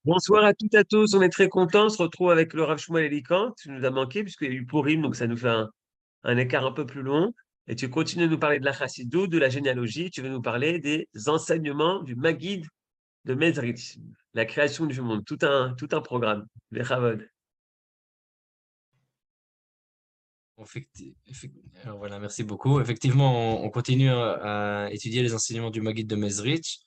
Bonsoir à toutes et à tous. On est très contents. On se retrouve avec le Rav Shmuel Elikant. Tu nous as manqué puisqu'il y a eu Purim, donc ça nous fait un écart un peu plus long. Et tu continues de nous parler de la Chassidut, de la généalogie. Tu veux nous parler des enseignements du Maguide de Mezrich, la création du monde, tout un programme. Bechavod. Alors voilà, merci beaucoup. Effectivement, on continue à étudier les enseignements du Maguide de Mezrich.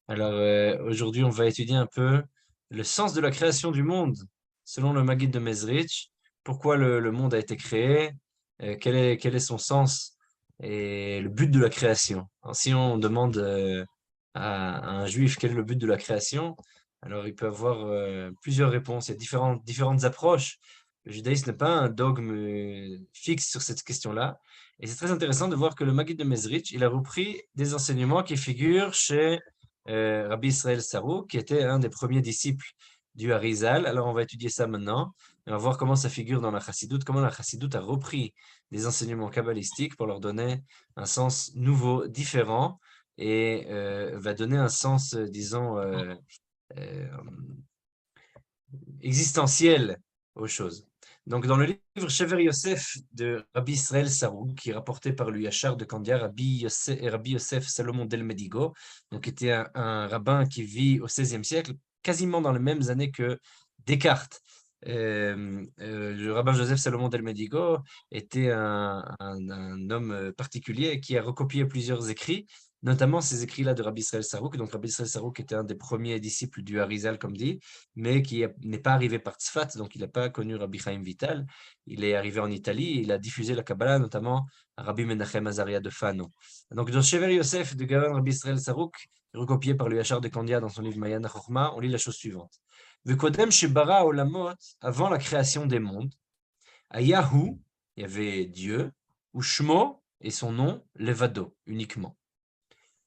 Alors aujourd'hui, on va étudier un peu le sens de la création du monde selon le Maguide de Mezrich. Pourquoi le monde a été créé, quel est son sens et le but de la création. Alors, si on demande à un juif quel est le but de la création, alors il peut avoir plusieurs réponses. Il y a différentes approches. Le judaïsme n'est pas un dogme fixe sur cette question-là. Et c'est très intéressant de voir que le Maguide de Mezrich, il a repris des enseignements qui figurent chez Rabbi Israël Sarou, qui était un des premiers disciples du Harizal. Alors, on va étudier ça maintenant. Et on va voir comment ça figure dans la Chassidoute, comment la Chassidoute a repris des enseignements kabbalistiques pour leur donner un sens nouveau, différent, et va donner un sens, disons, euh, existentiel aux choses. Donc, dans le livre Shever Yosef de Rabbi Israël Sarou, qui est rapporté par le Yachar de Kandia, Rabbi Yosef Salomon Del Medigo, donc qui était un rabbin qui vit au XVIe siècle, quasiment dans les mêmes années que Descartes. Le rabbin Joseph Salomon Del Medigo était un homme particulier qui a recopié plusieurs écrits, notamment ces écrits-là de Rabbi Israël Sarouk. Donc Rabbi Israël Sarouk était un des premiers disciples du Harizal, comme dit, mais qui n'est pas arrivé par Tzfat, donc il n'a pas connu Rabbi Chaim Vital. Il est arrivé en Italie, il a diffusé la Kabbalah, notamment à Rabbi Menachem Azaria de Fano. Donc dans Shever Yosef de Gavan Rabbi Israël Sarouk, recopié par le Yachar de Kandia dans son livre Mayan HaChochma, on lit la chose suivante. Vekodem Shebara Olamot, avant la création des mondes, à Yahou, il y avait Dieu, ou Shmo, et son nom, Levado, uniquement.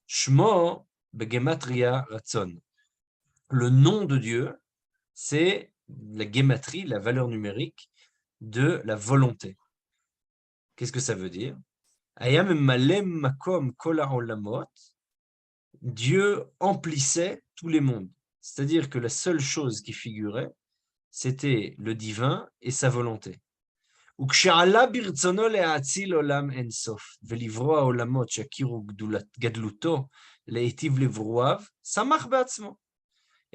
Shmo, Begematria Ratzon. Le nom de Dieu, c'est la gématrie, la valeur numérique de la volonté. Qu'est-ce que ça veut dire? Ayam malem makom kol haolamot. Dieu emplissait tous les mondes. C'est-à-dire que la seule chose qui figurait, c'était le divin et sa volonté. וכשעלה ברצונו להאציל עולם אינסוף, ולברוא העולמות שיכירו גדלותו, להיטיב לברואיו, שמח בעצמו.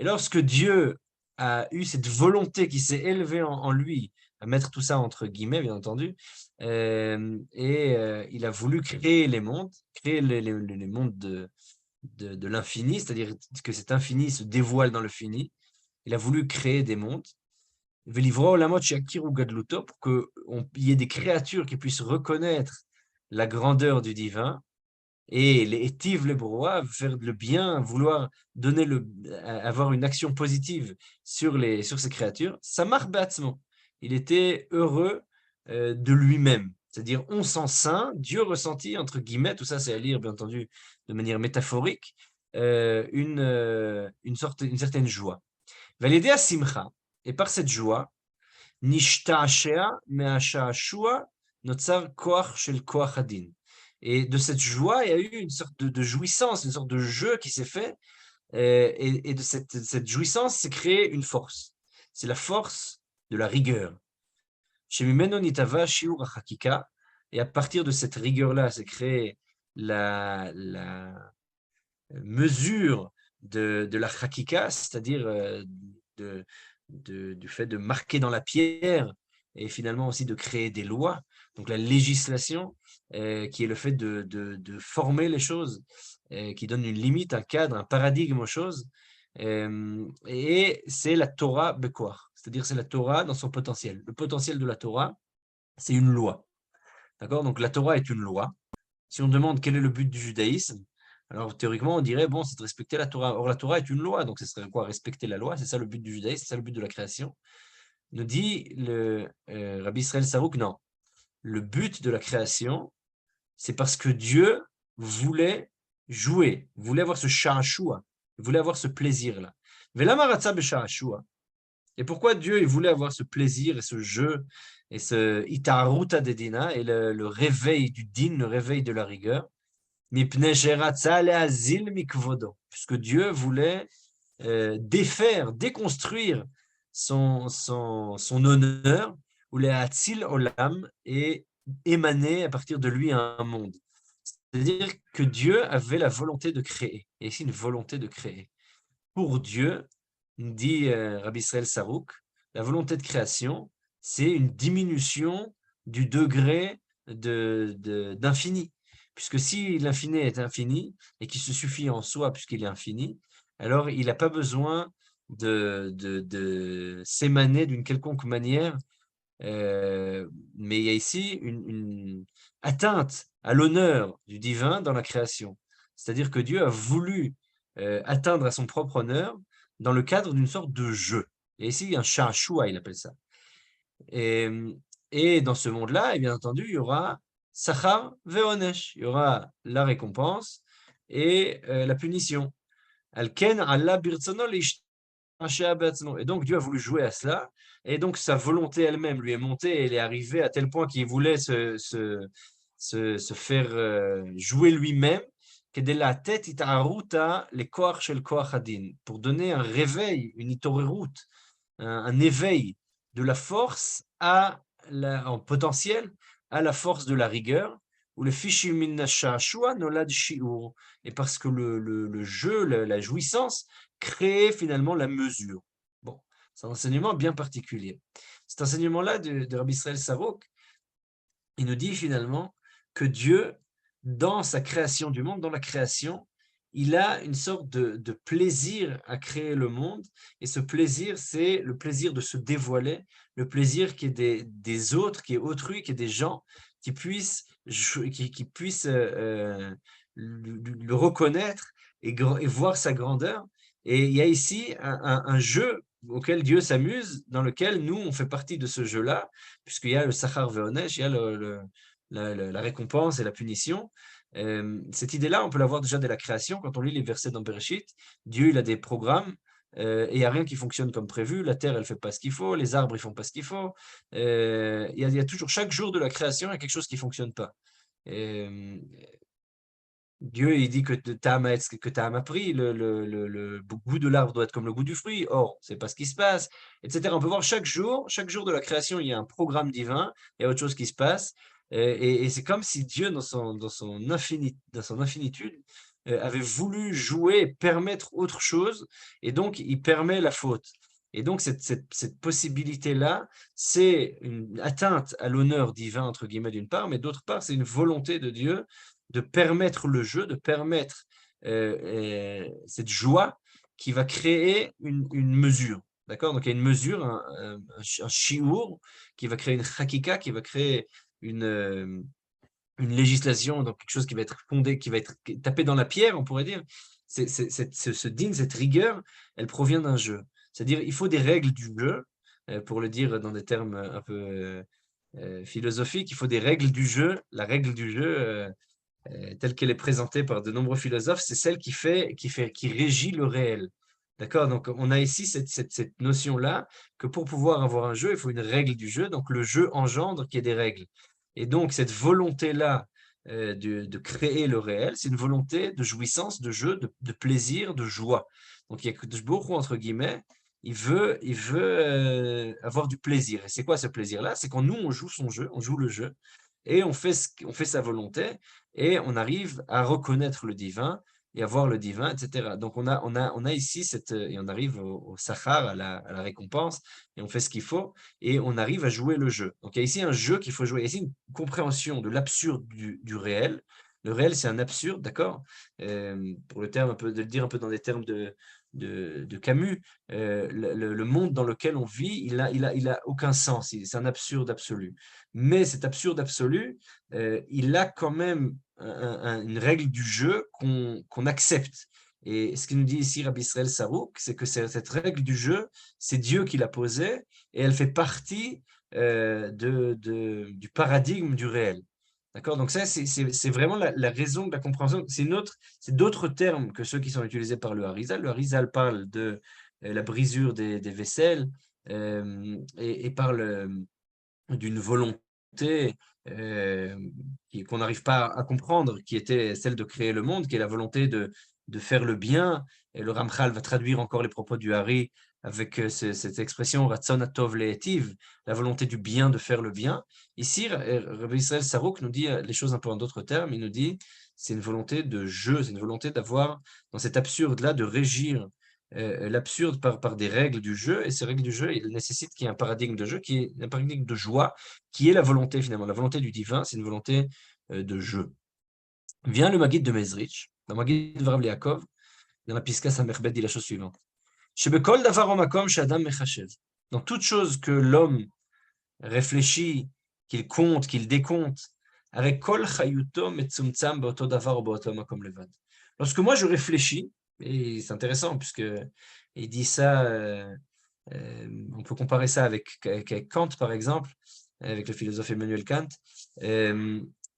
Et lorsque Dieu a eu cette volonté qui s'est élevée en lui, à mettre tout ça entre guillemets, bien entendu, il a voulu créer les mondes, créer les mondes de l'infini, c'est-à-dire que cet infini se dévoile dans le fini. Il a voulu créer des mondes, pour qu'il y ait des créatures qui puissent reconnaître la grandeur du divin, et les étiv les broa, faire le bien, vouloir avoir une action positive sur ces créatures, ça marche bâtiment. Il était heureux de lui-même. C'est-à-dire, on sent saint, Dieu ressentit, entre guillemets, tout ça c'est à lire bien entendu de manière métaphorique, une certaine joie. Validé à simcha, et par cette joie, nishta'ashea me'asha'ashua notzar koach shel koach hadin. Et de cette joie, il y a eu une sorte de jouissance, une sorte de jeu qui s'est fait. Et de cette jouissance s'est créée une force. C'est la force de la rigueur. Shemimeno nitava shiur hachakika. Et à partir de cette rigueur-là, s'est créée la mesure de la chakika, c'est-à-dire du fait de marquer dans la pierre et finalement aussi de créer des lois. Donc la législation, qui est le fait de former les choses, qui donne une limite, un cadre, un paradigme aux choses. Et c'est la Torah Bekoar, c'est-à-dire c'est la Torah dans son potentiel. Le potentiel de la Torah, c'est une loi. D'accord? Donc la Torah est une loi. Si on demande quel est le but du judaïsme, alors théoriquement on dirait, bon, c'est de respecter la Torah. Or la Torah est une loi, donc ce serait quoi? Respecter la loi, c'est ça le but du judaïsme, c'est ça le but de la création. Nous dit le Rabbi Israël Sarouk, non. Le but de la création, c'est parce que Dieu voulait jouer, voulait avoir ce sha'ashua, voulait avoir ce plaisir-là. Velamaratza b'sha'ashua. Et pourquoi Dieu il voulait avoir ce plaisir et ce jeu et ce itaruta dedina et le réveil du din, le réveil de la rigueur, puisque Dieu voulait défaire, déconstruire son honneur, ou les Hatzil Olam, et émaner à partir de lui un monde. C'est-à-dire que Dieu avait la volonté de créer, et ici une volonté de créer. Pour Dieu, dit Rabbi Israël Sarouk, la volonté de création, c'est une diminution du degré d'infini. Puisque si l'infini est infini et qu'il se suffit en soi puisqu'il est infini, alors il n'a pas besoin de s'émaner d'une quelconque manière. Mais il y a ici une atteinte à l'honneur du divin dans la création. C'est-à-dire que Dieu a voulu atteindre à son propre honneur dans le cadre d'une sorte de jeu. Et ici, un sha'ashua, il appelle ça. Et, et dans ce monde-là, et bien entendu, il y aura sachar ve'onesh, il y aura la récompense et la punition. Alken Allah birtsono et donc Dieu a voulu jouer à cela, et donc sa volonté elle-même lui est montée, et elle est arrivée à tel point qu'il voulait se faire jouer lui-même, que de la tête itaruta les koach shel koach hadin, pour donner un réveil, une itorerut, un éveil de la force en potentiel à la force de la rigueur, ou le fichim min sha'ashua nolad shi'ur, et parce que le jeu, la jouissance, crée finalement la mesure. Bon, c'est un enseignement bien particulier. Cet enseignement-là de Rabbi Israël Sarouk, il nous dit finalement que Dieu, dans sa création du monde, dans la création, il a une sorte de plaisir à créer le monde, et ce plaisir, c'est le plaisir de se dévoiler, le plaisir qui est des autres, qui est autrui, qui est des gens, qui puissent le reconnaître et voir sa grandeur. Et il y a ici un jeu auquel Dieu s'amuse, dans lequel nous, on fait partie de ce jeu-là, puisqu'il y a le Sachar Ve'onesh, il y a la récompense et la punition. Cette idée-là, on peut la voir déjà dès la création. Quand on lit les versets dans Bereshit, Dieu il a des programmes et il n'y a rien qui fonctionne comme prévu. La terre, elle ne fait pas ce qu'il faut, les arbres, ils ne font pas ce qu'il faut. Il y a toujours, chaque jour de la création, il y a quelque chose qui ne fonctionne pas. Dieu, il dit que Ta'am a pris, le goût de l'arbre doit être comme le goût du fruit. Or, c'est pas ce qui se passe, etc. On peut voir chaque jour de la création, il y a un programme divin, il y a autre chose qui se passe. Et c'est comme si Dieu, dans son infinitude, avait voulu jouer, permettre autre chose, et donc il permet la faute. Et donc, cette possibilité-là, c'est une atteinte à l'honneur divin, entre guillemets, d'une part, mais d'autre part, c'est une volonté de Dieu de permettre le jeu, de permettre cette joie qui va créer une mesure. D'accord? Donc, il y a une mesure, un shiur, qui va créer une chakika, qui va créer une législation, donc quelque chose qui va être fondé, qui va être tapé dans la pierre, on pourrait dire. Ce din, cette rigueur, elle provient d'un jeu. C'est-à-dire, il faut des règles du jeu, pour le dire dans des termes un peu philosophiques, il faut des règles du jeu. La règle du jeu, telle qu'elle est présentée par de nombreux philosophes, c'est celle qui régit le réel. D'accord? Donc, on a ici cette notion-là que pour pouvoir avoir un jeu, il faut une règle du jeu. Donc, le jeu engendre qu'il y ait des règles. Et donc, cette volonté-là de créer le réel, c'est une volonté de jouissance, de jeu, de plaisir, de joie. Donc, il y a que beaucoup, entre guillemets, il veut avoir du plaisir. Et c'est quoi ce plaisir-là? C'est quand nous, on joue son jeu, on joue le jeu, et on fait sa volonté, et on arrive à reconnaître le divin et à voir le divin, etc. Donc on a ici et on arrive au sachar, à la récompense, et on fait ce qu'il faut, et on arrive à jouer le jeu. Donc il y a ici un jeu qu'il faut jouer, il y a ici une compréhension de l'absurde du réel. Le réel, c'est un absurde, d'accord? Pour le le dire un peu dans des termes de Camus, le monde dans lequel on vit, il a aucun sens, c'est un absurde absolu. Mais cet absurde absolu, il a quand même une règle du jeu qu'on accepte. Et ce qu'il nous dit ici Rabbi Israël Sarouk, c'est que cette règle du jeu, c'est Dieu qui l'a posée, et elle fait partie du paradigme du réel. D'accord? Donc ça, c'est vraiment la raison de la compréhension. C'est d'autres termes que ceux qui sont utilisés par le Harizal. Le Harizal parle de la brisure des vaisselles et parle d'une volonté qu'on n'arrive pas à comprendre, qui était celle de créer le monde, qui est la volonté de faire le bien Et le Ramchal va traduire encore les propos du Hari avec cette expression Ratzon Atov Le'etiv, la volonté du bien, de faire le bien. Ici, Rabbi Israël Sarouk nous dit les choses un peu en d'autres termes. Il nous dit c'est une volonté de jeu, c'est une volonté d'avoir, dans cet absurde-là, de régir l'absurde par des règles du jeu. Et ces règles du jeu, il nécessite qu'il y ait un paradigme de jeu, qui est un paradigme de joie, qui est la volonté finalement. La volonté du divin, c'est une volonté de jeu. Vient le Maguid de Mezrich, le Maguid de Rav Yaakov, dans la Piska Samerbet, dit la chose suivante. Dans toute chose que l'homme réfléchit, qu'il compte, qu'il décompte, lorsque moi je réfléchis, et c'est intéressant puisque il dit ça, on peut comparer ça avec Kant par exemple, avec le philosophe Emmanuel Kant,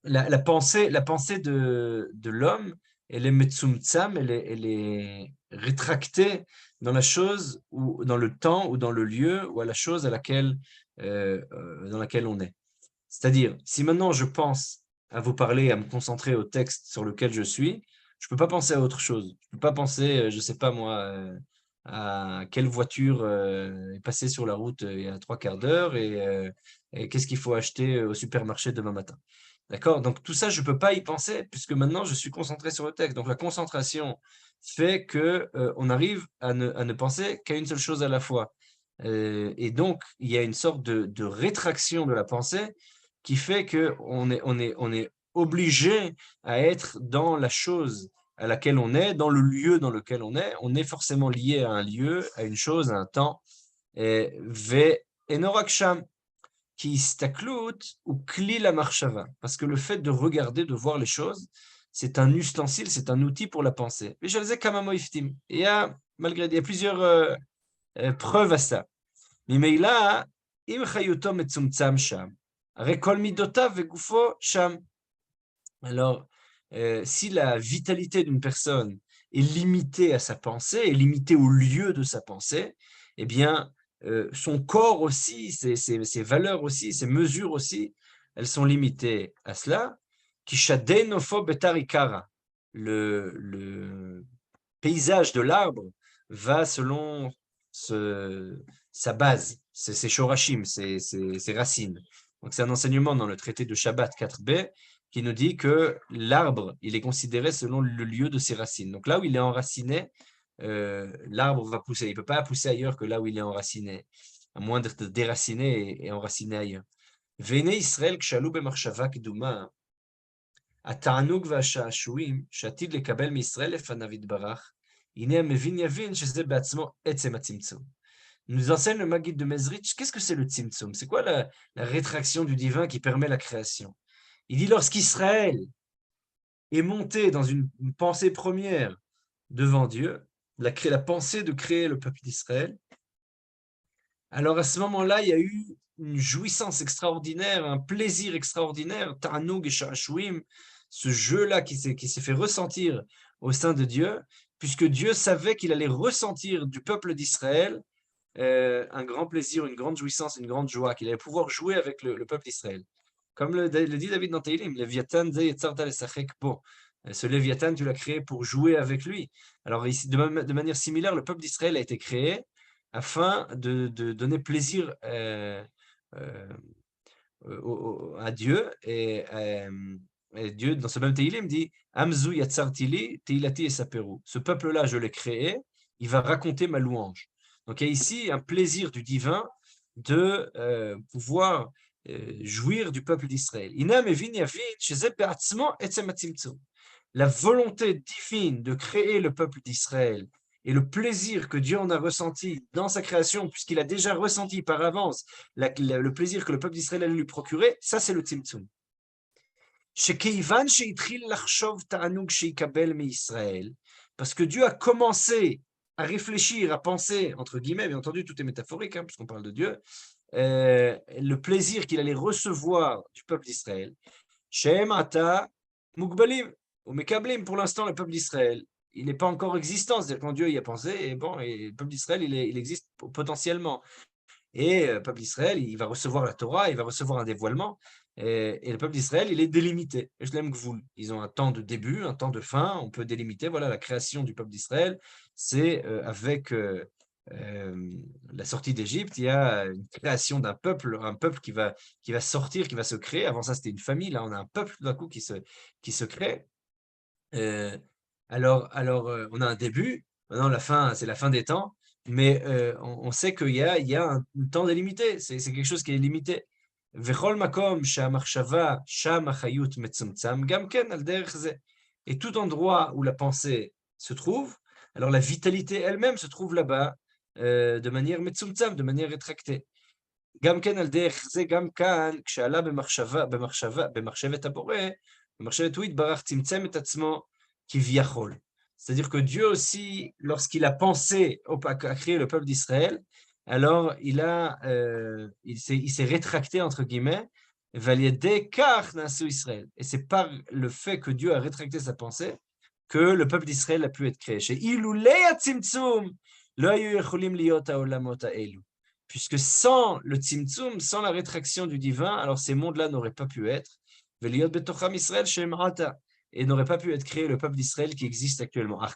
la pensée de l'homme, elle est metzumtzam, elle est rétractée dans la chose, ou dans le temps, ou dans le lieu, ou à la chose dans laquelle on est. C'est-à-dire, si maintenant je pense à vous parler, à me concentrer au texte sur lequel je suis, je ne peux pas penser à autre chose. Je ne peux pas penser, je ne sais pas moi, à quelle voiture est passée sur la route il y a 3/4 d'heure et qu'est-ce qu'il faut acheter au supermarché demain matin. D'accord? Donc tout ça, je ne peux pas y penser puisque maintenant je suis concentré sur le texte. Donc la concentration fait que on arrive à ne penser qu'à une seule chose à la fois. Et donc, il y a une sorte de rétraction de la pensée qui fait qu'on est obligé à être dans la chose à laquelle on est, dans le lieu dans lequel on est. On est forcément lié à un lieu, à une chose, à un temps. Ve enoraksham qui staklut ou kli la marshava. Parce que le fait de regarder, de voir les choses, c'est un ustensile, c'est un outil pour la pensée. Et je le disais kamamoiftim. Il y a plusieurs preuves à ça. ממילא, אם חיותו מצומצם שם, הרי כל מידותיו וגופו שם. Alors, si la vitalité d'une personne est limitée à sa pensée, est limitée au lieu de sa pensée, eh bien, son corps aussi, ses valeurs aussi, ses mesures aussi, elles sont limitées à cela. Kishadenofo betarikara. Le paysage de l'arbre va selon sa base, ses shorashim, ses racines. Donc c'est un enseignement dans le traité de Shabbat 4b qui nous dit que l'arbre, il est considéré selon le lieu de ses racines. Donc là où il est enraciné, l'arbre va pousser. Il ne peut pas pousser ailleurs que là où il est enraciné, à moins d'être déraciné et enraciné ailleurs. Vene Israël kshalu bemarshava keduma, התענוג והשעשועים שעתיד לקבל מישראל לפניו יתברך, הנה המבין יבין שזה בעצמו עצם הצמצום. Nous enseigne le Maguid de Mezrich, qu'est-ce que c'est le tzimtzum? C'est quoi la rétraction du divin qui permet la création? Il dit lorsqu'Israël est monté dans une pensée première devant Dieu, la pensée de créer le peuple d'Israël, alors à ce moment-là, il y a eu une jouissance extraordinaire, un plaisir extraordinaire, ta'anoug et sha'ashouim, ce jeu-là qui s'est fait ressentir au sein de Dieu, puisque Dieu savait qu'il allait ressentir du peuple d'Israël un grand plaisir, une grande jouissance, une grande joie, qu'il allait pouvoir jouer avec le peuple d'Israël. Comme le dit David dans Teilim, Léviathan ze yetzarta lesachek bo. Ce Léviathan, tu l'as créé pour jouer avec lui. Alors ici, de manière similaire, le peuple d'Israël a été créé afin de donner plaisir à Dieu. Et Dieu, dans ce même Teilim, dit Amzu yatzartili teilati esaperu. Ce peuple-là, je l'ai créé, il va raconter ma louange. Donc il y a ici un plaisir du divin de pouvoir jouir du peuple d'Israël. La volonté divine de créer le peuple d'Israël et le plaisir que Dieu en a ressenti dans sa création, puisqu'il a déjà ressenti par avance le plaisir que le peuple d'Israël allait lui procurer, ça c'est le tzimtzum. Parce que Dieu a commencé à réfléchir, à penser, entre guillemets, bien entendu, tout est métaphorique, hein, puisqu'on parle de Dieu, le plaisir qu'il allait recevoir du peuple d'Israël. Shem ata mugbalim ou mekablim, pour l'instant, le peuple d'Israël, il n'est pas encore existant, c'est-à-dire quand Dieu y a pensé, et bon, et le peuple d'Israël, il existe potentiellement. Et le peuple d'Israël, il va recevoir la Torah, il va recevoir un dévoilement. Et le peuple d'Israël, il est délimité. Ils ont un temps de début, un temps de fin. On peut délimiter, voilà, la création du peuple d'Israël. c'est avec la sortie d'Égypte, il y a une création d'un peuple, un peuple qui va sortir, qui va se créer. Avant ça, c'était une famille. Là, on a un peuple tout d'un coup qui se crée. On a un début. Maintenant, la fin, c'est la fin des temps. Mais on sait qu'il y a un temps délimité. C'est quelque chose qui est limité. וכל מקום שהמחשבה, שם החיות מצומצם, גם כן על דרך זה. Et tout endroit où la pensée se trouve, alors la vitalité elle-même se trouve là-bas, de manière מצומצם, de manière rétractée. גם כן על דרך זה, גם כאן, כשעלה במחשבת הבורא, במחשבת הוא יתברך צמצם את עצמו כביכול. C'est-à-dire que Dieu aussi, lorsqu'il a pensé à créer le peuple d'Israël, alors il s'est rétracté, entre guillemets, Valiede kach nasu Israël. Et c'est par le fait que Dieu a rétracté sa pensée que le peuple d'Israël a pu être créé. Chez Ilulei atzimtzum, lo hayu yecholim liot haolamot haelu. Puisque sans le tzimtzum, sans la rétraction du divin, alors ces mondes-là n'auraient pas pu être. Veliot betocham Israël shem ata. Et n'aurait pas pu être créé le peuple d'Israël qui existe actuellement. Mais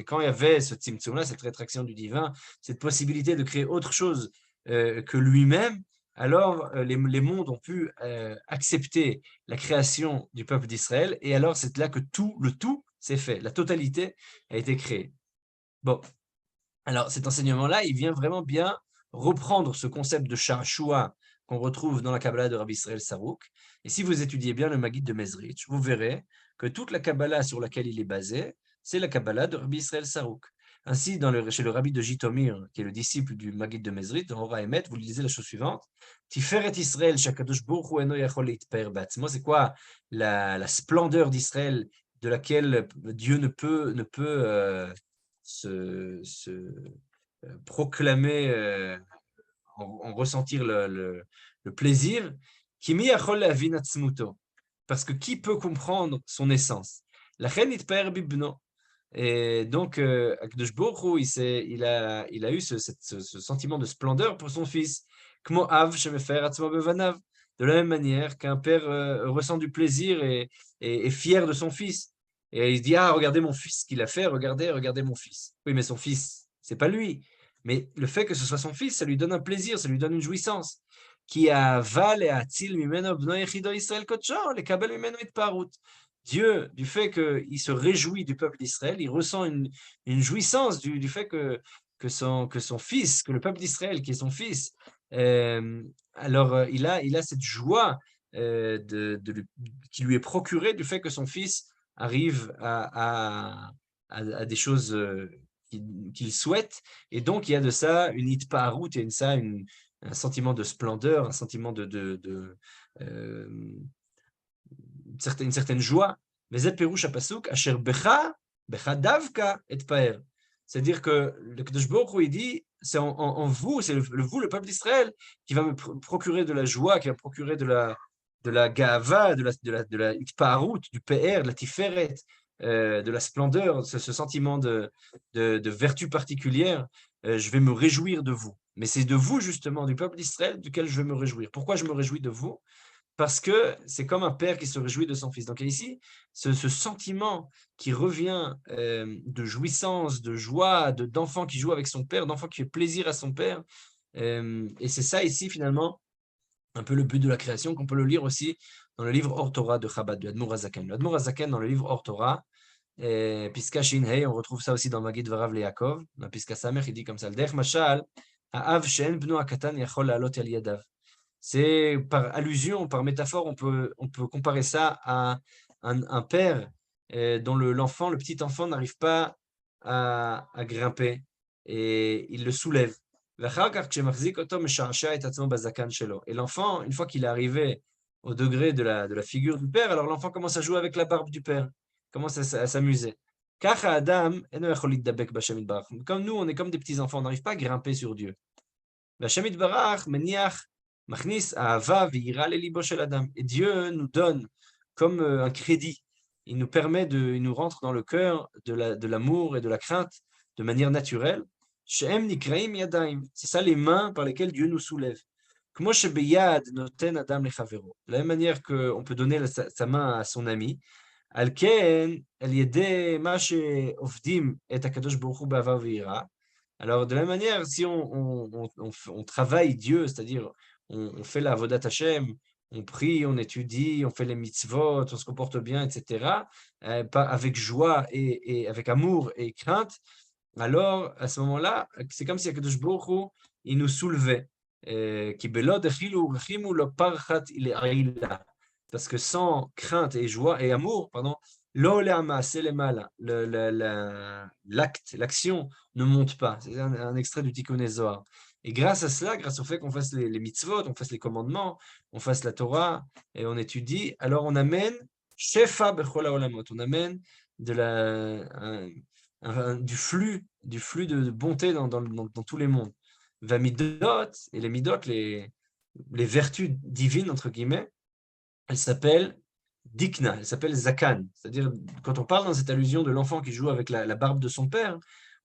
quand il y avait ce tzimtzum-là, cette rétraction du divin, cette possibilité de créer autre chose que lui-même, alors les mondes ont pu accepter la création du peuple d'Israël, et alors c'est là que le tout s'est fait, la totalité a été créée. Bon, alors cet enseignement-là, il vient vraiment bien reprendre ce concept de Sha'ashua qu'on retrouve dans la Kabbalah de Rabbi Israël Sarouk. Et si vous étudiez bien le Maggid de Mezrich, vous verrez que toute la Kabbalah sur laquelle il est basé, c'est la Kabbalah de Rabbi Israël Sarouk. Ainsi, chez le Rabbi de Jitomir, qui est le disciple du Maggid de Mezrich, dans Hora Emet, vous lisez la chose suivante: Tiferet Israël, Shakadosh Baruch Hu eno yachol leitpaer ba'atzmo. C'est quoi la splendeur d'Israël de laquelle Dieu ne peut se proclamer, en ressentir le plaisir, Kimi yachol lehavin atzmuto, parce que qui peut comprendre son essence? Lachen itpaer bibno. Et donc, Akadosh Baruch Hu, il a eu ce sentiment de splendeur pour son fils. Kmo av shemefer atzmo bevanav. De la même manière qu'un père ressent du plaisir et est fier de son fils. Et il se dit: ah, regardez mon fils, ce qu'il a fait, regardez mon fils. Oui, mais son fils, c'est pas lui. Mais le fait que ce soit son fils, ça lui donne un plaisir, ça lui donne une jouissance. Qui a val et atil mimeno bno yechido Israël kodsho, lekabel mimeno itparut. Dieu, du fait qu'il se réjouit du peuple d'Israël, il ressent une jouissance du fait que son fils, que le peuple d'Israël, qui est son fils, il a cette joie qui lui est procurée du fait que son fils arrive à des choses qu'il souhaite. Et donc, il y a de ça une hitparout, il y a un sentiment de splendeur, un sentiment une certaine joie. Mais c'est Pérouche à Pasuk, Asher Becha Davka et Paer. C'est-à-dire que le Kadosh Baruch Hu, il dit, c'est en vous, c'est vous, le peuple d'Israël, qui va me procurer de la joie, qui va me procurer de la gava, de la hitparout, du PR, de la tiferet, de la splendeur, ce sentiment de vertu particulière. Je vais me réjouir de vous. Mais c'est de vous, justement, du peuple d'Israël, duquel je vais me réjouir. Pourquoi je me réjouis de vous? Parce que c'est comme un père qui se réjouit de son fils. Donc ici, ce sentiment qui revient de jouissance, de joie, d'enfant qui joue avec son père, d'enfant qui fait plaisir à son père. Et c'est ça ici, finalement, un peu le but de la création, qu'on peut le lire aussi dans le livre Or Torah de Chabad, de Admor HaZaken. Admor HaZaken, dans le livre Or Torah, Piska Shin Hei, on retrouve ça aussi dans Magid Varav le Yaakov, dans Piska Samer, il dit comme ça: L'derech mashal, ha'av she'en bno ha'katan yachol la'alot al yadav. C'est par allusion, par métaphore, on peut comparer ça à un père dont l'enfant, le petit enfant, n'arrive pas à grimper et il le soulève. Et l'enfant, une fois qu'il est arrivé au degré de la figure du père, alors l'enfant commence à jouer avec la barbe du père, commence à s'amuser. Comme nous, on est comme des petits enfants, on n'arrive pas à grimper sur Dieu. Et Dieu nous donne comme un crédit. Il nous rentre dans le cœur de l'amour et de la crainte de manière naturelle. C'est ça les mains par lesquelles Dieu nous soulève. De la même manière qu'on peut donner sa main à son ami. על כן, על ידי מה שעובדים את הקדוש ברוך הוא באהבה ויראה, alors de la même manière, si on travaille Dieu, c'est-à-dire on fait la avodat Hashem, on prie, on étudie, on fait les mitzvot, on se comporte bien, etc., avec joie et avec amour et crainte, alors à ce moment-là, c'est comme si Akadosh Baruch Hu, il nous soulevait. Ki belo dechilu rechimu lo parchat ile'aila. Parce que sans crainte et joie et amour, pardon, lo le'ama, c'est le mal, l'acte, l'action ne monte pas. C'est un extrait du Tikkun Zohar. Et grâce à cela, grâce au fait qu'on fasse les mitzvot, on fasse les commandements, on fasse la Torah et on étudie, alors on amène shefa bechol haolamot, on amène de du flux de bonté dans tous les mondes. Vamidot, et les midot, les vertus divines, entre guillemets, elles s'appellent Dikna, elles s'appellent Zakan. C'est-à-dire, quand on parle dans cette allusion de l'enfant qui joue avec la barbe de son père,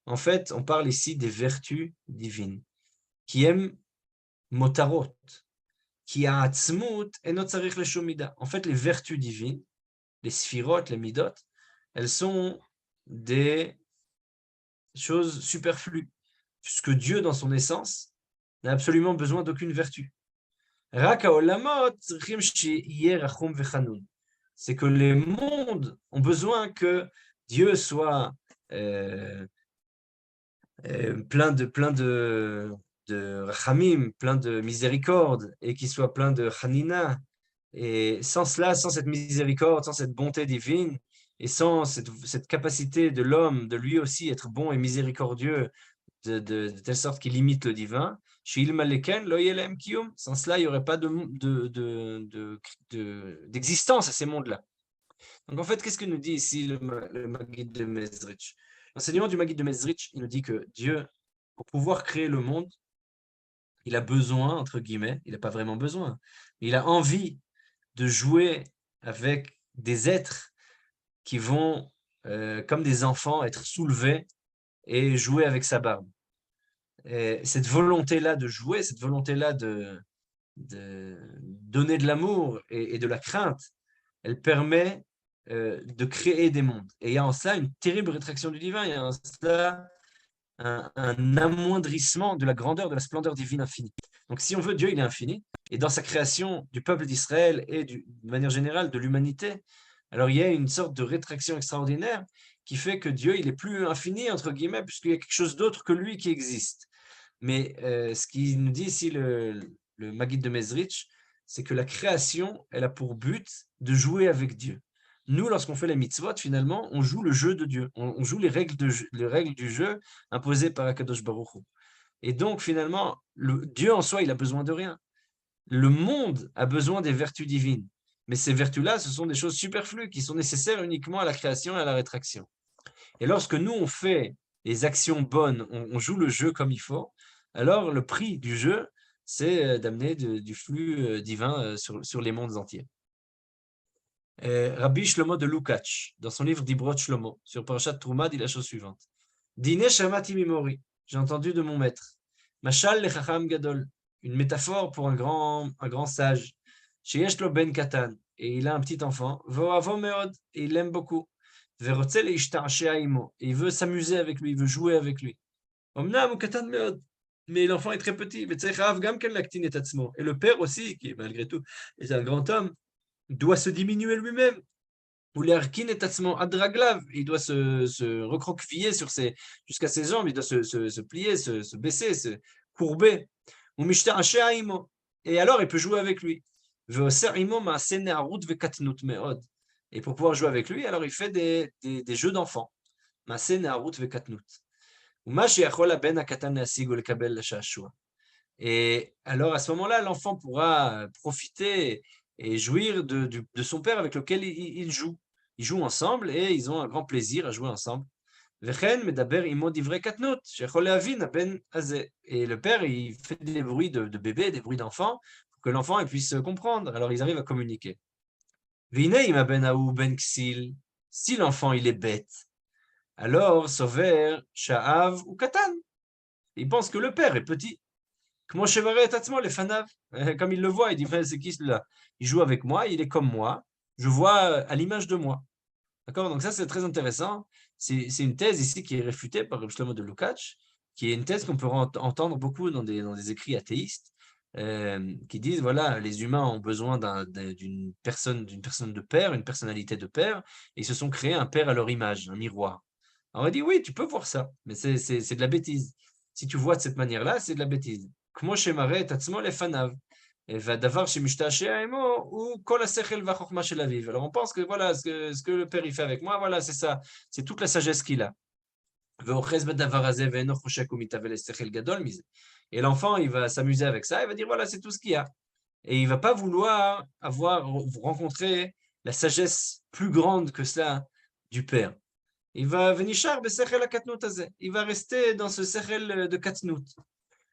en fait, on parle ici des vertus divines, qui aiment motarot, qui a atzmut et not tzarich leshomida. En fait, les vertus divines, les sphirot, les midot, elles sont des choses superflues, puisque Dieu, dans son essence, n'a absolument besoin d'aucune vertu. C'est que les mondes ont besoin que Dieu soit plein de rachamim, plein de miséricorde, et qu'il soit plein de chanina. Et sans cela, sans cette miséricorde, sans cette bonté divine, et sans cette capacité de l'homme de lui aussi être bon et miséricordieux, de telle sorte qu'il imite le divin, sans cela, il n'y aurait pas d'existence à ces mondes-là. Donc en fait, qu'est-ce que nous dit ici le Maggid de Mezrich? L'enseignement du Maggid de Mezrich, il nous dit que Dieu, pour pouvoir créer le monde, il a besoin, entre guillemets, il n'a pas vraiment besoin, mais il a envie de jouer avec des êtres qui vont, comme des enfants, être soulevés et jouer avec sa barbe. Et cette volonté-là de jouer, cette volonté-là de donner de l'amour et de la crainte, elle permet de créer des mondes. Et il y a en cela une terrible rétraction du divin, il y a en cela un amoindrissement de la grandeur, de la splendeur divine infinie. Donc si on veut, Dieu, il est infini, et dans sa création du peuple d'Israël et de manière générale de l'humanité, alors il y a une sorte de rétraction extraordinaire qui fait que Dieu, il est plus infini, entre guillemets, puisqu'il y a quelque chose d'autre que lui qui existe. Mais ce qu'il nous dit ici le Maggid de Mezrich, c'est que la création, elle a pour but de jouer avec Dieu. Nous, lorsqu'on fait les mitzvot, finalement, on joue le jeu de Dieu. On joue les règles du jeu imposées par Akadosh Baruch Hu. Et donc, finalement, Dieu en soi, il a besoin de rien. Le monde a besoin des vertus divines. Mais ces vertus-là, ce sont des choses superflues qui sont nécessaires uniquement à la création et à la rétraction. Et lorsque nous, on fait les actions bonnes, on joue le jeu comme il faut, alors le prix du jeu, c'est d'amener du flux divin sur les mondes entiers. Rabbi Shlomo de Lukács, dans son livre Dibrot Shlomo, sur Parashat Trouma, dit la chose suivante. Dine shamati mimori, j'ai entendu de mon maître. Mashal lechacham gadol, une métaphore pour un grand sage. Sheyesh lo ben katan, et il a un petit enfant. Vo'avo meod, et il l'aime beaucoup. Ve'rotze leishta'ashea imo, et il veut s'amuser avec lui, il veut jouer avec lui. Omnam katan meod, mais l'enfant est très petit. Ve'tzechav gam ken laktin et atzmo, et le père aussi, qui malgré tout est un grand homme, doit se diminuer lui-même. Ou l'erkin est adraglav, il doit se recroqueviller jusqu'à ses jambes, il doit se plier, se baisser, se courber. Ou mishta'ashea imo, et alors il peut jouer avec lui. Ve'oser imo ma'aseh ne'arut ve'katnut me'od. Et pour pouvoir jouer avec lui, alors il fait des jeux d'enfants. Ma'aseh ne'arut ve'katnut. Ou ma she'achol ben hakatan le'asig u'lekabel lasha'ashua. Et alors à ce moment-là, l'enfant pourra profiter et jouir de son père avec lequel il joue. Ils jouent ensemble et ils ont un grand plaisir à jouer ensemble. Et le père, il fait des bruits de bébé, des bruits d'enfant, pour que l'enfant puisse comprendre. Alors ils arrivent à communiquer. Si l'enfant il est bête, alors Sover, Sha'av ou Katan. Il pense que le père est petit. Comme il le voit, il dit, c'est qui celui-là? Il joue avec moi, il est comme moi, je vois à l'image de moi. D'accord? Donc ça, c'est très intéressant. C'est une thèse ici qui est réfutée par Rabbi Shlomo de Lukács, qui est une thèse qu'on peut entendre beaucoup dans des écrits athéistes, qui disent, voilà, les humains ont besoin d'une personne de père, une personnalité de père, et ils se sont créés un père à leur image, un miroir. Alors, on dit, oui, tu peux voir ça, mais c'est de la bêtise. Si tu vois de cette manière-là, c'est de la bêtise. Kmo shemare et atzmo lefanav. והדבר שמשתעשע עמו הוא כל השכל והחוכמה של אביו. Alors on pense que voilà, ce que le père il fait avec moi, voilà, c'est ça, c'est toute la sagesse qu'il a. ואוחז בדבר הזה ואינו חושק ומתאבל לשכל גדול מזה. Et l'enfant, il va s'amuser avec ça, il va dire voilà, c'est tout ce qu'il y a. Et il va pas vouloir rencontrer la sagesse plus grande que ça du père. Il va venir בשכל הקטנות הזה. Il va rester dans ce sechel de katnout.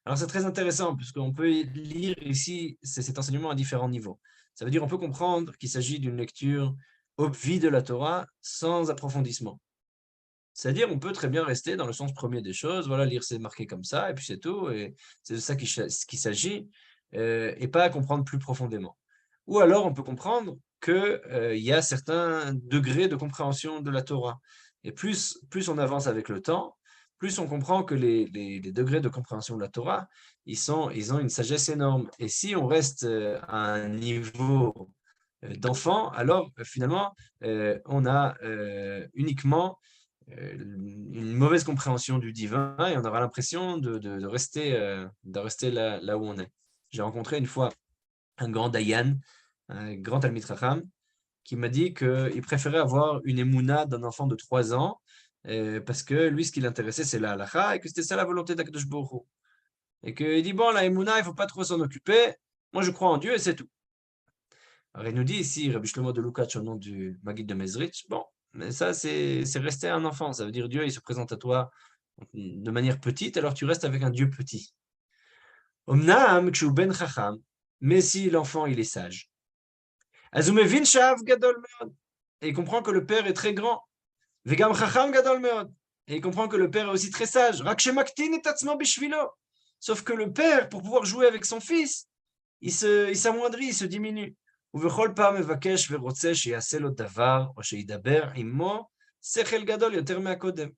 Alors c'est très intéressant, puisqu'on peut lire ici cet enseignement à différents niveaux. Ça veut dire qu'on peut comprendre qu'il s'agit d'une lecture obvie de la Torah sans approfondissement. C'est-à-dire on peut très bien rester dans le sens premier des choses, voilà, lire c'est marqué comme ça, et puis c'est tout, et c'est de ça qu'il s'agit, et pas comprendre plus profondément. Ou alors on peut comprendre qu'il y a certains degrés de compréhension de la Torah. Et plus on avance avec le temps, plus on comprend que les degrés de compréhension de la Torah, ils ont une sagesse énorme. Et si on reste à un niveau d'enfant, alors finalement, on a uniquement une mauvaise compréhension du divin et on aura l'impression de rester là où on est. J'ai rencontré une fois un grand Dayan, un grand Talmid Chacham, qui m'a dit qu'il préférait avoir une émouna d'un enfant de 3 ans parce que lui, ce qui l'intéressait, c'est la halakha et que c'était ça la volonté d'Akadosh Baruch Hu. Et qu'il dit, bon, la émouna, il ne faut pas trop s'en occuper. Moi, je crois en Dieu et c'est tout. Alors, il nous dit ici, Rabbi Shlomo de Lukács, au nom du Maguid de Mezrich, bon, mais ça, c'est rester un enfant. Ça veut dire Dieu, il se présente à toi de manière petite, alors tu restes avec un Dieu petit. Omnam, kshu ben chacham, mais si l'enfant, il est sage. Azumevin shav gadol meod. Et il comprend que le père est très grand. Vegam chacham gadol meod. Et il comprend que le père est aussi très sage. Rak shemaktin et atzmo bishvilo. Sauf que le père, pour pouvoir jouer avec son fils, il s'amoindrit, il se diminue. ובכל פעם מבקש ורוצה שיעשה לו דבר, או שידבר עמו, שכל גדול יותר מהקודם.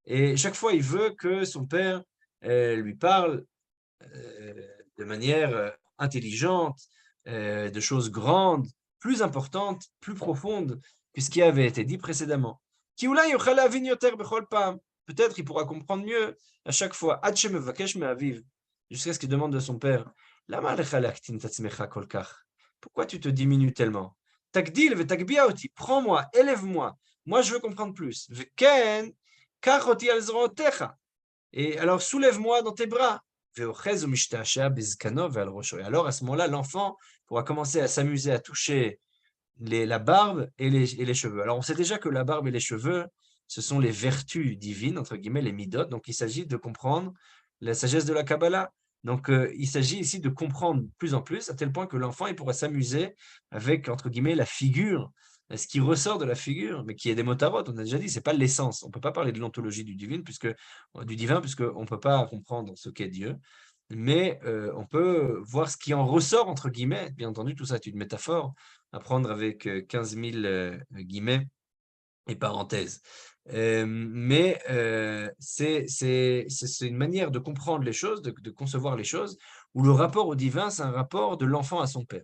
Et chaque fois, il veut que son père lui parle de manière intelligente, de choses grandes, plus importantes, plus profondes que ce qui avait été dit précédemment. כי אולי יוכל להבין יותר בכל פעם. Peut-être il pourra comprendre mieux à chaque fois. עד שמבקש מאביו, jusqu'à ce qu'il demande de son père, למה עליך להקטין את עצמך כל כך? Pourquoi tu te diminues tellement? תגדיל ותגביה אותי, prends-moi, élève-moi. Moi, je veux comprendre plus. וכן, קח אותי על זרועותיך. Et alors, soulève-moi dans tes bras. Et alors, à ce moment-là, l'enfant pourra commencer à s'amuser à toucher la barbe et les cheveux. Alors, on sait déjà que la barbe et les cheveux, ce sont les vertus divines, entre guillemets, les midot. Donc, il s'agit de comprendre la sagesse de la Kabbalah. Donc, il s'agit ici de comprendre plus en plus, à tel point que l'enfant il pourra s'amuser avec, entre guillemets, la figure, ce qui ressort de la figure, mais qui est des motarotes, on a déjà dit, c'est pas l'essence. On ne peut pas parler de l'ontologie du divin, puisqu'on ne peut pas comprendre ce qu'est Dieu. Mais on peut voir ce qui en ressort, entre guillemets. Bien entendu, tout ça est une métaphore, à prendre avec 15 000 guillemets et parenthèses. Mais c'est une manière de comprendre les choses, de concevoir les choses, où le rapport au divin, c'est un rapport de l'enfant à son père.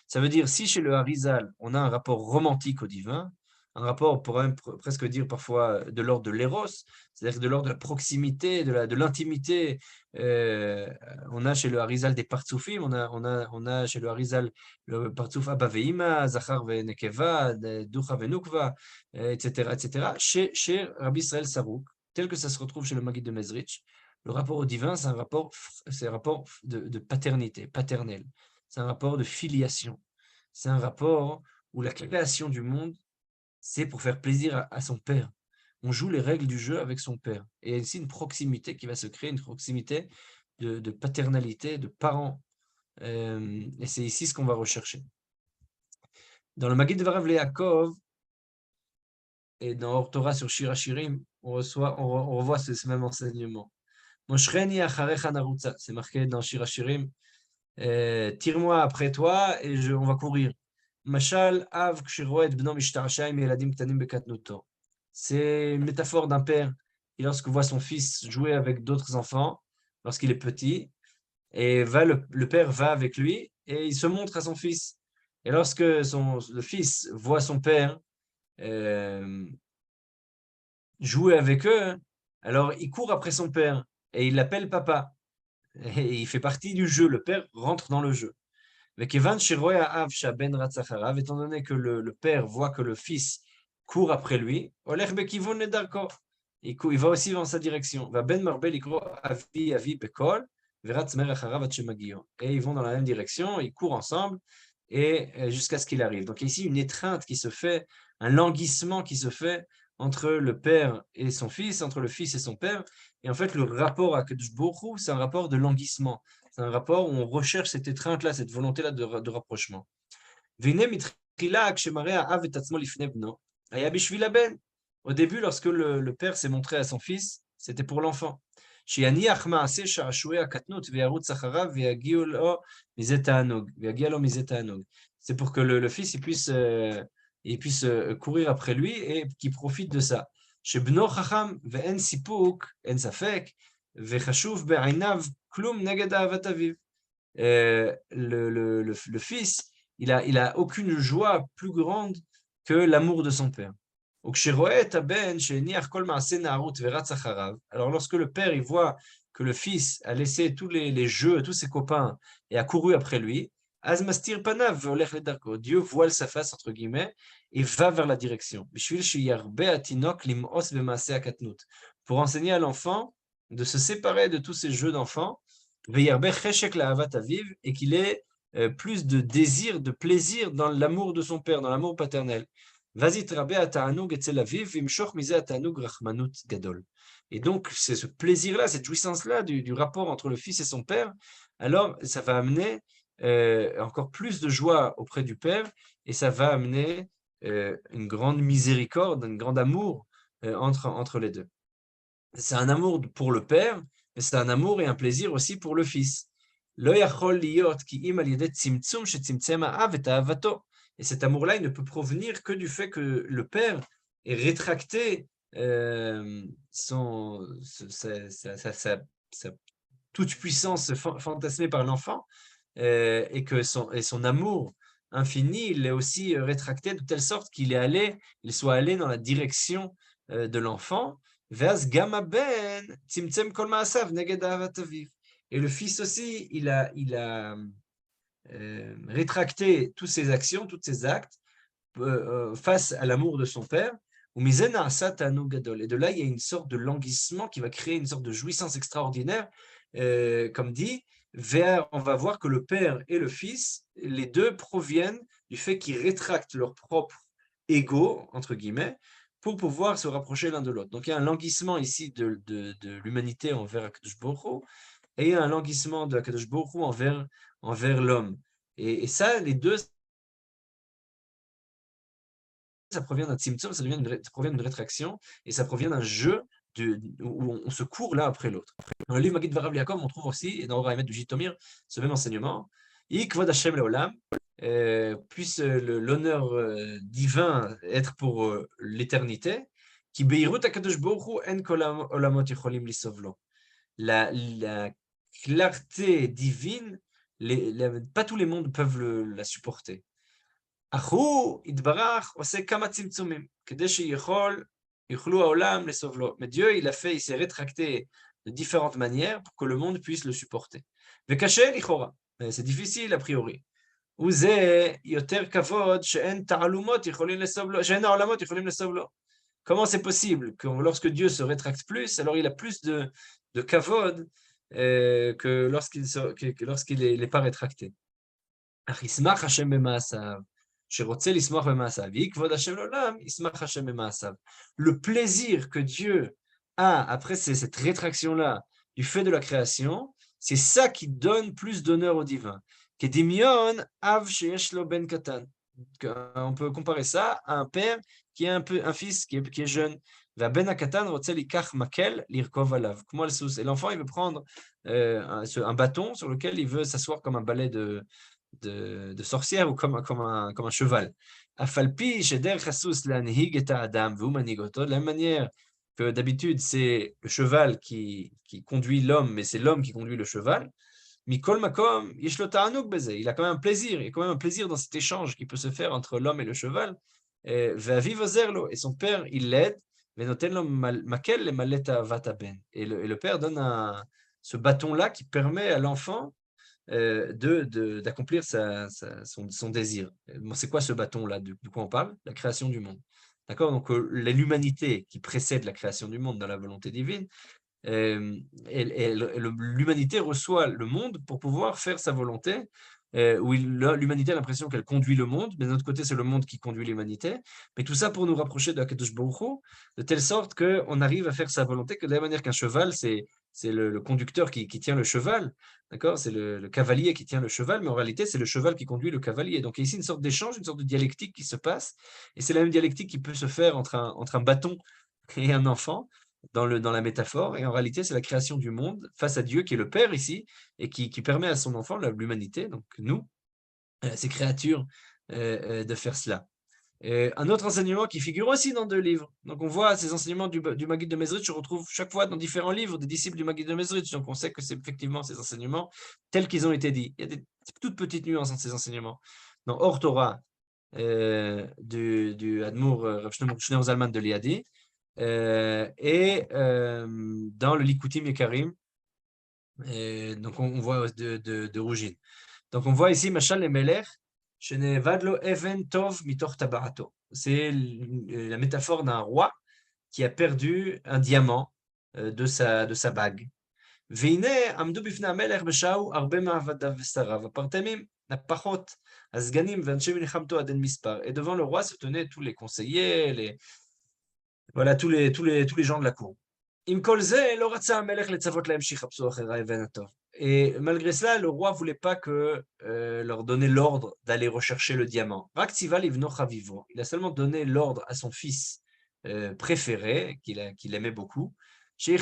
Ça veut dire, si chez le Harizal, on a un rapport romantique au divin, un rapport, on pourrait même presque dire parfois de l'ordre de l'éros, c'est-à-dire de l'ordre de la proximité, de l'intimité. On a chez le Harizal des partsoufim, on a chez le Harizal le partsouf Abba ve'ima, Zachar ve'nekeva, Ducha ve'nukva, etc., etc. Chez Rabbi Israël Sarouk, tel que ça se retrouve chez le Maguid de Mezrich, le rapport au divin, c'est un rapport de paternité, paternel. C'est un rapport de filiation. C'est un rapport où la création du monde, c'est pour faire plaisir à son père. On joue les règles du jeu avec son père. Et il y a ici une proximité qui va se créer, une proximité de paternalité, de parents. Et c'est ici ce qu'on va rechercher. Dans le Maguid de Varav Leakov et dans Or Torah sur Shir Hashirim, on revoit ce même enseignement. Moshreni acharecha narutza, c'est marqué dans Shir Hashirim. Tire-moi après toi et on va courir. Mashal av kshiroet bno mishtarasha im eladim ktanim bekatnuto. C'est une métaphore d'un père qui, lorsque voit son fils jouer avec d'autres enfants, lorsqu'il est petit, et le père va avec lui et il se montre à son fils. Et lorsque le fils voit son père jouer avec eux, alors il court après son père et il l'appelle papa. Et il fait partie du jeu, le père rentre dans le jeu. Mais Kevan Shiroya Av Shaben Ratzacharav, étant donné que le père voit que le fils court après lui, Olech Bekivon Nedarko, il va aussi dans sa direction. Va Ben Marbel Ikro Avi Avi Bekol, Veratz Meracharav Atchemagio. Et ils vont dans la même direction, ils courent ensemble et jusqu'à ce qu'il arrive. Donc ici, une étreinte qui se fait, un languissement qui se fait entre le père et son fils, entre le fils et son père. Et en fait, le rapport à Kadosh Baruch Hu, c'est un rapport de languissement. C'est un rapport où on recherche cette étreinte-là, cette volonté-là de rapprochement. Au début, lorsque le père s'est montré à son fils, c'était pour l'enfant. C'est pour que le fils il puisse courir après lui et qu'il profite de ça. שבנו חכם ואין סיפוק, אין ספק, וחשוב בעיניו כלום נגד אהבת אביו. Le fils, il a aucune joie plus grande que l'amour de son père. Alors lorsque le père il voit que le fils a laissé tous les jeux, tous ses copains et a couru après lui, Dieu voile sa face entre guillemets et va vers la direction. Pour enseigner à l'enfant de se séparer de tous ces jeux d'enfants et qu'il ait plus de désir, de plaisir dans l'amour de son père, dans l'amour paternel. Et donc, c'est ce plaisir-là, cette jouissance-là du rapport entre le fils et son père, alors ça va amener encore plus de joie auprès du père et ça va amener une grande miséricorde, un grand amour entre les deux. C'est un amour pour le père, mais c'est un amour et un plaisir aussi pour le fils. Et cet amour-là, il ne peut provenir que du fait que le père ait rétracté sa toute puissance fantasmée par l'enfant et que son amour infini, il est aussi rétracté de telle sorte qu'il soit allé dans la direction de l'enfant. Et le fils aussi, il a rétracté toutes ses actions, tous ses actes face à l'amour de son père. Et de là, il y a une sorte de languissement qui va créer une sorte de jouissance extraordinaire. Comme dit, on va voir que le père et le fils, les deux proviennent du fait qu'ils rétractent leur propre ego, entre guillemets, pour pouvoir se rapprocher l'un de l'autre. Donc il y a un languissement ici de l'humanité envers Akadosh Baruch Hu, et il y a un languissement de Akadosh Baruch Hu envers l'homme. Et ça, les deux, ça provient d'un tzimtzum, ça provient d'une rétraction, et ça provient d'un jeu où on se court l'un après l'autre. Dans le livre Magid Varav Yaakov, on trouve aussi, et dans Oraïmet du Jitomir, ce même enseignement. Kvod Hashem leolam, puisse l'honneur divin être pour l'éternité. Ki beirut hakadosh baruch hu en kol olamot yicholim lisovlo. La clarté divine, pas tous les mondes peuvent la supporter. Achu itbarach ose kama tzimtzumim, kedei sheyichol yichlu haolam lesovlo. Mais Dieu, il s'est rétracté de différentes manières pour que le monde puisse le supporter. Vekashe lichora, c'est difficile a priori. וזה יותר כבוד שאין תעלומות יכולים לסבלו, שאין העולמות יכולים לסבלו. Comment c'est possible que lorsque Dieu se rétracte plus, alors il a plus de kavod que lorsqu'il n'est pas rétracté. אך ישמח השם במעשיו, שרוצה לשמוח במעשיו, ויהי כבוד השם לעולם, ישמח השם במעשיו. Le plaisir que Dieu a après cette rétraction-là du fait de la création, c'est ça qui donne plus d'honneur au divin. On peut comparer ça à un père qui a un fils qui est jeune. Et l'enfant, il veut prendre un bâton sur lequel il veut s'asseoir comme un balai de de sorcière ou comme un cheval. Afalpi, Sheder Chassus Lanhig et Adam, de la même manière que d'habitude, c'est le cheval qui conduit l'homme, mais c'est l'homme qui conduit le cheval. Mikol Makom, Yesh lo ta'anug beze. Il a quand même un plaisir, il y a quand même un plaisir dans cet échange qui peut se faire entre l'homme et le cheval. Ve'aviv ozer lo. Et son père, il l'aide. Ve'noten lo makel le maleta vataben. Et le père donne ce bâton-là qui permet à l'enfant d'accomplir son désir. C'est quoi ce bâton-là? De quoi on parle? La création du monde. D'accord? Donc, l'humanité qui précède la création du monde dans la volonté divine, l'humanité reçoit le monde pour pouvoir faire sa volonté, où l'humanité a l'impression qu'elle conduit le monde, mais d'un autre côté, c'est le monde qui conduit l'humanité. Mais tout ça pour nous rapprocher de Akadosh Baruch Hu, de telle sorte qu'on arrive à faire sa volonté, que de la même manière qu'un cheval, c'est le conducteur qui tient le cheval, d'accord? C'est le cavalier qui tient le cheval, mais en réalité, c'est le cheval qui conduit le cavalier. Donc, il y a ici une sorte d'échange, une sorte de dialectique qui se passe, et c'est la même dialectique qui peut se faire entre un bâton et un enfant, dans la métaphore, et en réalité, c'est la création du monde face à Dieu, qui est le Père ici, et qui permet à son enfant, l'humanité, donc nous, ces créatures, de faire cela. Un autre enseignement qui figure aussi dans 2 livres. Donc, on voit ces enseignements du Maggid de Mezritch, je retrouve chaque fois dans différents livres des disciples du Maggid de Mezritch. Donc, on sait que c'est effectivement ces enseignements tels qu'ils ont été dits. Il y a des toutes petites nuances dans ces enseignements. Dans Or Torah, du Admour Rav Shlomo Zalman de Liadi, et dans le Likutim Yekarim, donc on voit de Rougine. Donc on voit ici Machal et Melech, Shenevadlo Even Tov Mitor Tabarato. C'est la métaphore d'un roi qui a perdu un diamant de sa bague. Veine Amdu Bifna Melech Beshau Arbe Ma'avadav Vestarav Apartemim Napachot Azganim Vanche Milchamto Aden Mispar. Et devant le roi se tenaient tous les conseillers, voilà, tous les gens de la cour. Et malgré cela, le roi ne voulait pas leur donner l'ordre d'aller rechercher le diamant. Il a seulement donné l'ordre à son fils préféré, qu'il aimait beaucoup, qu'il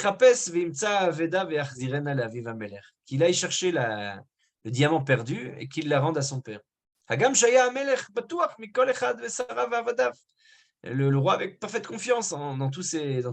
aille chercher le diamant perdu et qu'il la rende à son père. Le roi avec parfaite confiance dans tous ces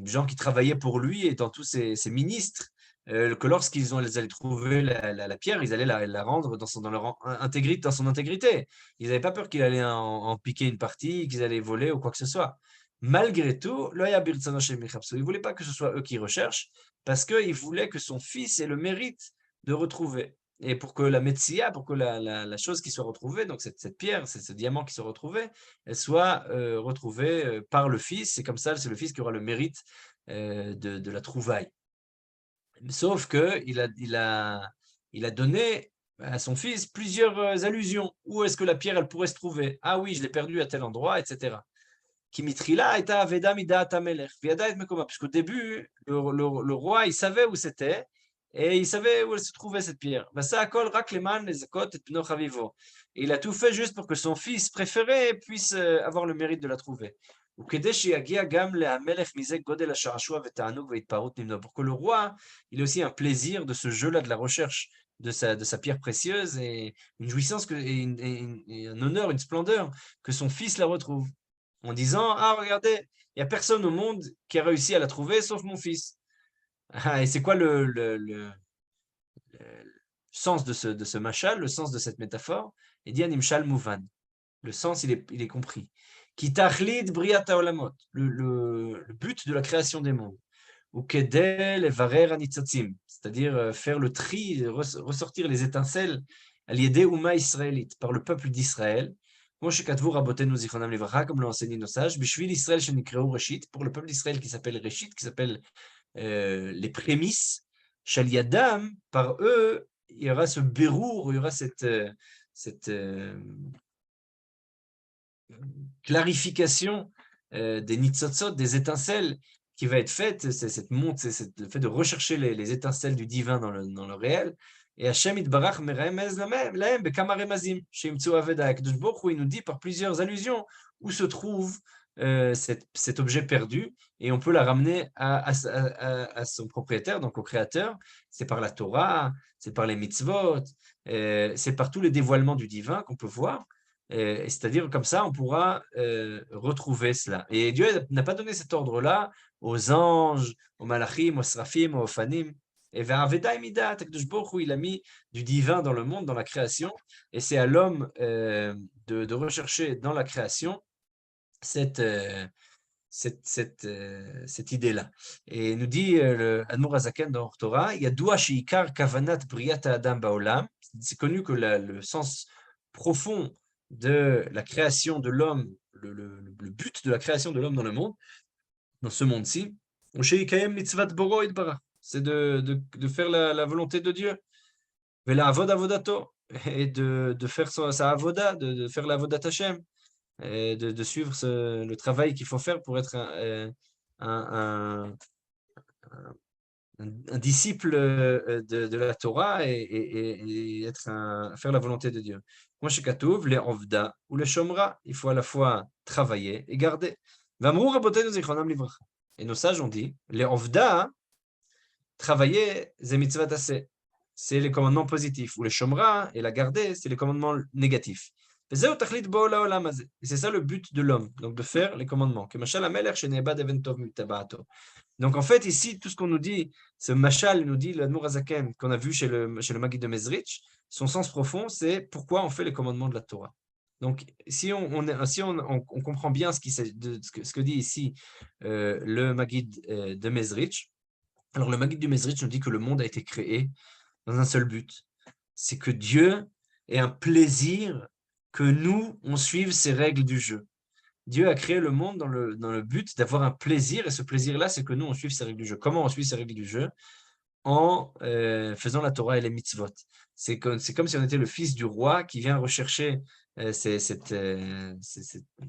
gens qui travaillaient pour lui et dans tous ces ministres, que lorsqu'ils allaient trouver la pierre, ils allaient la rendre dans son intégrité. Ils n'avaient pas peur qu'il allait en piquer une partie, qu'ils allaient voler ou quoi que ce soit. Malgré tout, ils ne voulaient pas que ce soit eux qui recherchent, parce qu'ils voulaient que son fils ait le mérite de retrouver. Et pour que la Metsia, pour que la chose qui soit retrouvée, donc cette pierre, ce diamant qui soit retrouvé, elle soit retrouvée par le fils. Et comme ça, c'est le fils qui aura le mérite de la trouvaille. Sauf qu'il a donné à son fils plusieurs allusions. Où est-ce que la pierre, elle pourrait se trouver? Ah oui, je l'ai perdue à tel endroit, etc. Kimitrila eta aveda midat hamelech, viada et mekoma. Puisqu'au début, le roi, il savait où c'était, et il savait où elle se trouvait cette pierre. Et il a tout fait juste pour que son fils préféré puisse avoir le mérite de la trouver. Pour que le roi, il ait aussi un plaisir de ce jeu-là, de la recherche de sa pierre précieuse, et une jouissance, et un honneur, une splendeur, que son fils la retrouve. En disant, ah regardez, il n'y a personne au monde qui a réussi à la trouver sauf mon fils. Et c'est quoi le sens de ce machal, le sens de cette métaphore? Il dit animshal mouvan. Le sens, il est compris. Qui tachlid briata olamot, le but de la création des mondes. Ou kedel et varer anitzatzim, c'est-à-dire faire le tri, ressortir les étincelles à l'idée Ouma israélite, par le peuple d'Israël. Comme l'ont enseigné nos sages, Bishvil Israël shenikreou Reshit, pour le peuple d'Israël qui s'appelle Reshit, qui s'appelle les prémices, Shal Yadam, par eux, il y aura ce bérour, il y aura cette clarification des nitzotzot, des étincelles qui va être faite, c'est cette monte, c'est le fait de rechercher les étincelles du divin dans le réel. Et Hashem itbarach meremez lahem bekama remazim sheimtsu aveda. Akadosh Baruch Hu, il nous dit par plusieurs allusions où se trouve cet objet perdu et on peut la ramener à son propriétaire, donc au créateur. C'est par la Torah, c'est par les mitzvot, c'est par tous les dévoilements du divin qu'on peut voir. Et c'est-à-dire comme ça, on pourra retrouver cela. Et Dieu n'a pas donné cet ordre-là aux anges, aux malachim, aux srafim, aux fanim. Et vers Aveda et Midat, Akadosh Baruch Hu, il a mis du divin dans le monde, dans la création. Et c'est à l'homme de rechercher dans la création cette, cette idée-là. Et nous dit le Admor Hazaken dans Torah, il y a Doua Sheikar Kavanat Briat Adam Baolam. C'est connu que le sens profond de la création de l'homme, le but de la création de l'homme dans le monde, dans ce monde-ci, c'est de faire la volonté de Dieu. Vela Avod Avodato, et de faire sa avoda, de faire la avodat Hashem, et de suivre le travail qu'il faut faire pour être un, un disciple de la Torah et être faire la volonté de Dieu. Moi, chez Katouv, les Ovda ou les Shomra, il faut à la fois travailler et garder. Et nos sages ont dit, les Ovda, travailler, c'est les commandements positifs, ou les Shomra, et la garder, c'est les commandements négatifs. Et c'est ça le but de l'homme, donc de faire les commandements. Donc en fait, ici, tout ce qu'on nous dit, ce machal nous dit, l'Admor Hazaken, qu'on a vu chez le Maggid de Mezrich, son sens profond, c'est pourquoi on fait les commandements de la Torah. Donc, si on comprend bien ce que dit ici le Maggid de Mezrich, alors le Maggid de Mezrich nous dit que le monde a été créé dans un seul but, c'est que Dieu ait un plaisir que nous, on suive ses règles du jeu. Dieu a créé le monde dans le but d'avoir un plaisir, et ce plaisir-là, c'est que nous, on suive ses règles du jeu. Comment on suit ses règles du jeu? En faisant la Torah et les mitzvot. C'est comme si on était le fils du roi qui vient rechercher ce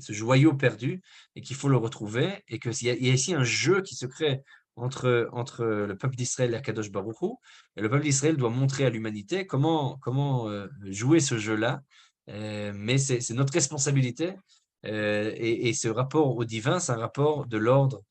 joyau perdu et qu'il faut le retrouver, et qu'il y a ici un jeu qui se crée entre le peuple d'Israël et Akadosh Baruch Hu, et le peuple d'Israël doit montrer à l'humanité comment jouer ce jeu-là, mais c'est notre responsabilité, et ce rapport au divin, c'est un rapport de l'ordre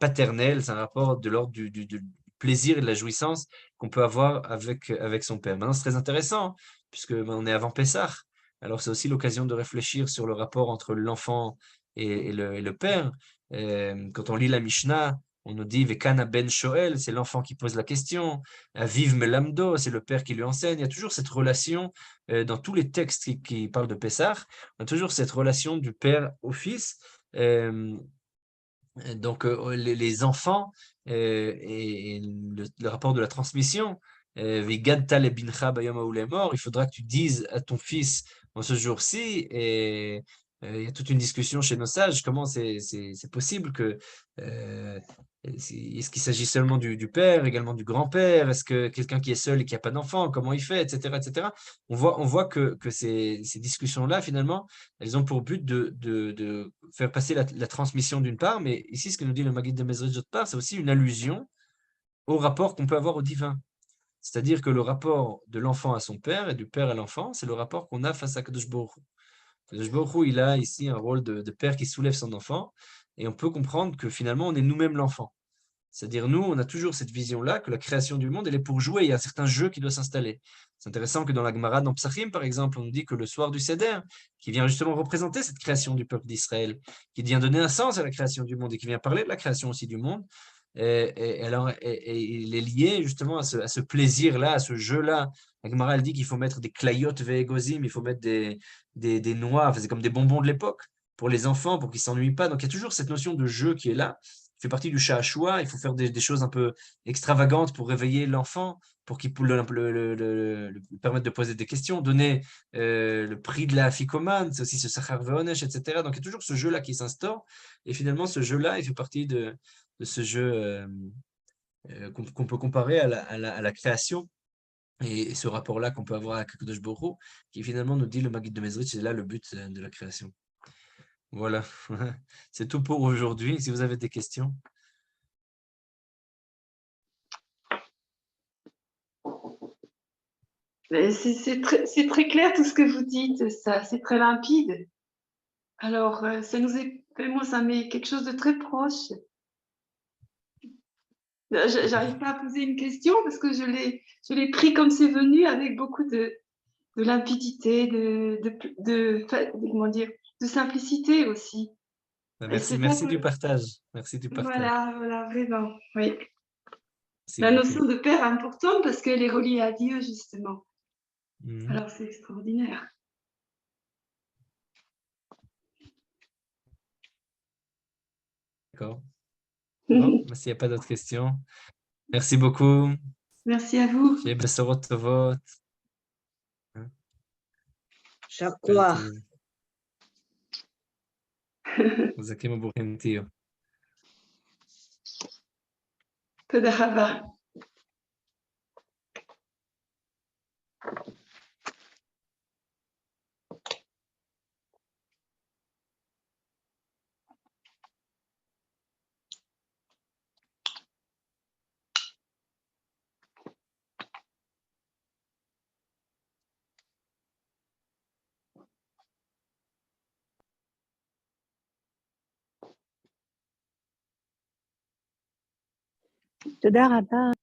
paternel, c'est un rapport de l'ordre du plaisir et de la jouissance qu'on peut avoir avec son père. Maintenant, c'est très intéressant, puisque on est avant Pessah, alors c'est aussi l'occasion de réfléchir sur le rapport entre l'enfant et le père. Quand on lit la Mishnah, on nous dit Vekana ben Shoel, c'est l'enfant qui pose la question. Aviv melamdo, c'est le père qui lui enseigne. Il y a toujours cette relation dans tous les textes qui parlent de Pessah. On a toujours cette relation du père au fils. Donc, les enfants et le rapport de la transmission, Vegadta le bincha bayom ha'u lemor, il faudra que tu dises à ton fils en ce jour-ci, et il y a toute une discussion chez nos sages, comment c'est possible que est-ce qu'il s'agit seulement du père, également du grand-père, est-ce que quelqu'un qui est seul et qui n'a pas d'enfant, comment il fait, etc., etc. On voit que ces discussions-là, finalement, elles ont pour but de faire passer la transmission d'une part, mais ici, ce que nous dit le Maggid de Mezrich d'autre part, c'est aussi une allusion au rapport qu'on peut avoir au divin. C'est-à-dire que le rapport de l'enfant à son père et du père à l'enfant, c'est le rapport qu'on a face à Kadosh Baruch Hu. Kadosh Baruch Hu, il a ici un rôle de père qui soulève son enfant, et on peut comprendre que finalement, on est nous-mêmes l'enfant. C'est-à-dire, nous, on a toujours cette vision-là, que la création du monde, elle est pour jouer. Il y a un certain jeu qui doit s'installer. C'est intéressant que dans la Gemara, dans Psachim, par exemple, on nous dit que le soir du Seder, qui vient justement représenter cette création du peuple d'Israël, qui vient donner un sens à la création du monde et qui vient parler de la création aussi du monde, alors, il est lié justement à ce plaisir-là, à ce jeu-là. La Gemara, elle dit qu'il faut mettre des klayotes ve'egozim, il faut mettre des noix, enfin, c'est comme des bonbons de l'époque, pour les enfants, pour qu'ils ne s'ennuient pas. Donc, il y a toujours cette notion de jeu qui est là, fait partie du sha'ashua. Il faut faire des choses un peu extravagantes pour réveiller l'enfant, pour qu'il le permettre de poser des questions, donner le prix de la ficomane, c'est aussi ce sachar ve'onesh, etc. Donc il y a toujours ce jeu-là qui s'instaure, et finalement ce jeu-là, il fait partie de ce jeu qu'on peut comparer à la création, et ce rapport-là qu'on peut avoir avec Kadosh Baruch Hu, qui finalement nous dit le Maggid de Mezrich, c'est là le but de la création. Voilà, c'est tout pour aujourd'hui. Si vous avez des questions. C'est très clair tout ce que vous dites, ça, c'est très limpide. Alors, ça nous est Et moi, ça m'est quelque chose de très proche. J'arrive pas à poser une question parce que je l'ai pris comme c'est venu avec beaucoup de limpidité, comment dire, de simplicité aussi. Et Merci, c'est ça merci que, du partage. Merci du partage. voilà, vraiment, oui. Merci La beaucoup. notion de père est importante parce qu'elle est reliée à Dieu, justement. Mhm. Alors, c'est extraordinaire. D'accord. Bon, mais s'il n'y a pas d'autres questions, merci beaucoup. Merci à vous. J'ai besorot tovot. Chakoar. חזקים וברוכים תהיו. תודה רבה. תודה רבה.